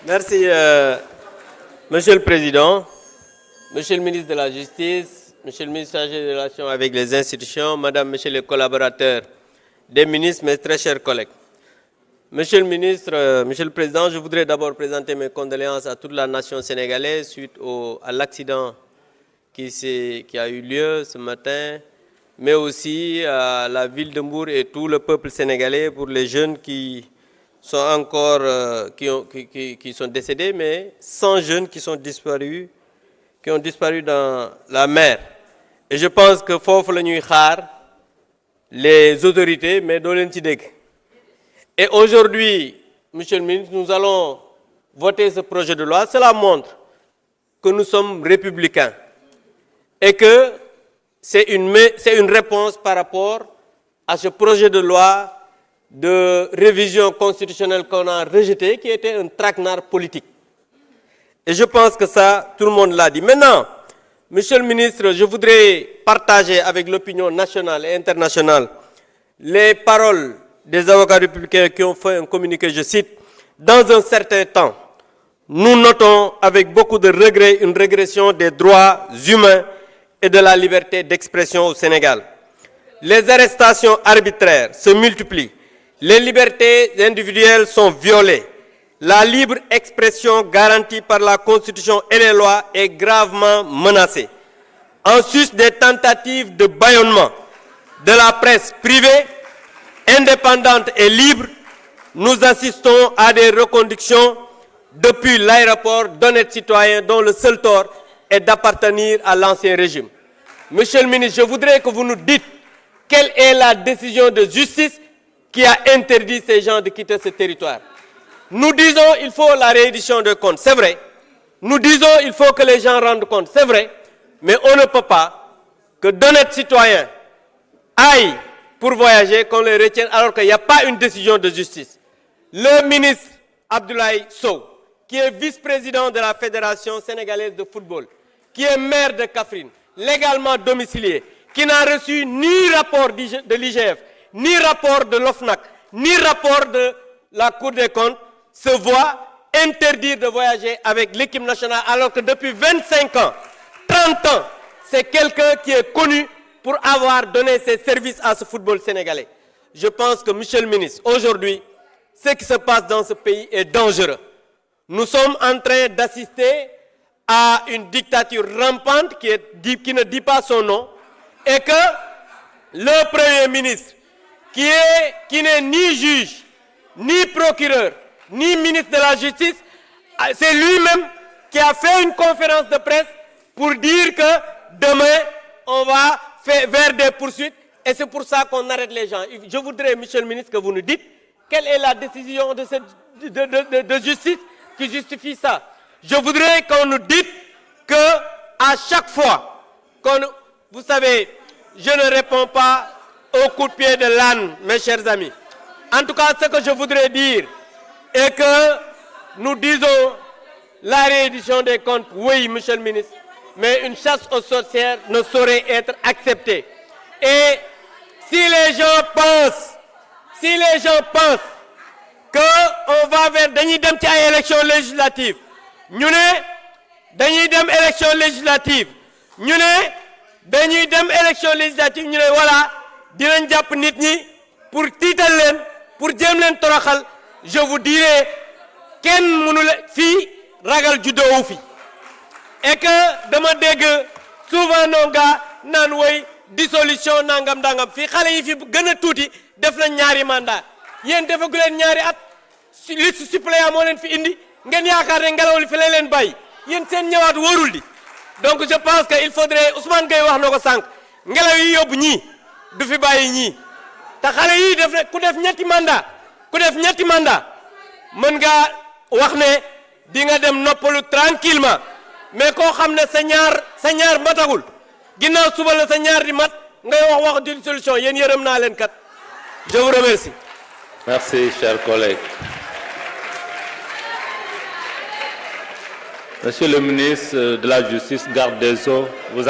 Merci, Monsieur le Président, Monsieur le ministre de la Justice, Monsieur le ministre chargé des relations avec les institutions, Madame, Monsieur les collaborateurs des ministres, mes très chers collègues. Monsieur le ministre, Monsieur le Président, je voudrais d'abord présenter mes condoléances à toute la nation sénégalaise suite à l'accident qui a eu lieu ce matin, mais aussi à la ville de Mbour et tout le peuple sénégalais pour les jeunes qui sont encore qui sont décédés, mais 100 jeunes qui ont disparu dans la mer. Et je pense que foofu la ñuy xaar les autorités, mais doo leen ci dégg. Et aujourd'hui, Monsieur le ministre, nous allons voter ce projet de loi. Cela montre que nous sommes républicains et que c'est une réponse par rapport à ce projet de loi de révision constitutionnelle qu'on a rejeté, qui était un traquenard politique. Et je pense que ça, tout le monde l'a dit. Maintenant, Monsieur le ministre, je voudrais partager avec l'opinion nationale et internationale les paroles des avocats républicains qui ont fait un communiqué, je cite, « Dans un certain temps, nous notons avec beaucoup de regret une régression des droits humains et de la liberté d'expression au Sénégal. Les arrestations arbitraires se multiplient. Les libertés individuelles sont violées. La libre expression garantie par la Constitution et les lois est gravement menacée. En sus des tentatives de bâillonnement de la presse privée, indépendante et libre, nous assistons à des reconductions depuis l'aéroport d'honnêtes citoyens dont le seul tort est d'appartenir à l'ancien régime. Monsieur le ministre, je voudrais que vous nous dites quelle est la décision de justice qui a interdit ces gens de quitter ce territoire. Nous disons qu'il faut la réédition de comptes, c'est vrai. Nous disons qu'il faut que les gens rendent compte, c'est vrai. Mais on ne peut pas que d'honnêtes citoyens aillent pour voyager, qu'on les retienne alors qu'il n'y a pas une décision de justice. Le ministre Abdoulaye Sow, qui est vice-président de la Fédération sénégalaise de football, qui est maire de Kaffrine, légalement domicilié, qui n'a reçu ni rapport de l'IGF, ni rapport de l'OFNAC, ni rapport de la Cour des comptes, se voit interdire de voyager avec l'équipe nationale alors que depuis 25 ans, 30 ans, c'est quelqu'un qui est connu pour avoir donné ses services à ce football sénégalais. Je pense que, Monsieur le ministre, aujourd'hui, ce qui se passe dans ce pays est dangereux. Nous sommes en train d'assister à une dictature rampante qui ne dit pas son nom et que le Premier ministre, qui n'est ni juge, ni procureur, ni ministre de la Justice, c'est lui-même qui a fait une conférence de presse pour dire que demain, on va vers des poursuites et c'est pour ça qu'on arrête les gens. Je voudrais, Monsieur le ministre, que vous nous dites quelle est la décision de justice qui justifie ça. Je voudrais qu'on nous dise que à chaque fois, vous savez, je ne réponds pas au coup de pied de l'âne, mes chers amis. En tout cas, ce que je voudrais dire est que nous disons la réédition des comptes, oui, Monsieur le ministre, mais une chasse aux sorcières ne saurait être acceptée. Et si les gens pensent qu'on va vers dañuy dem ci ay élections législatives, ñu ne dañuy dem élection législative, ñu ne dañuy dem élection législative, ñu ne voilà dinañ jàpp nit ñi pour tiital leen, pour jéem leen toroxal, je vous dirai kenn mënu la fii ragal juddoowu fi. Et que dama dégg souvent nos gars naan woy dissolution nangam fii xale yi fi gën a tuuti def na ñaari mandat yéen defagu leen ñaari at liste suppléant moo leen fi indi ngeen yaakaar ne ngelaw li fi lay leen bàyyi yéen seen ñëwaat wóorul di. Donc je pense que il faudrait Ousmane Gueye wax na ko sànq ngelaw yi yóbbu ñii du fi bàyyi ñii te xale yii ku def ñetti mandat mën nga wax ne di nga dem noppalu tranquillement mais koo xam ne sa ñaar matagul ginnaaw suba la sa ñaar di mat ngay wax d'une solution yéen yërëm naa leen kat. Je vous remercie. Merci, chers collègues. Monsieur le ministre de la Justice, garde des Sceaux, vous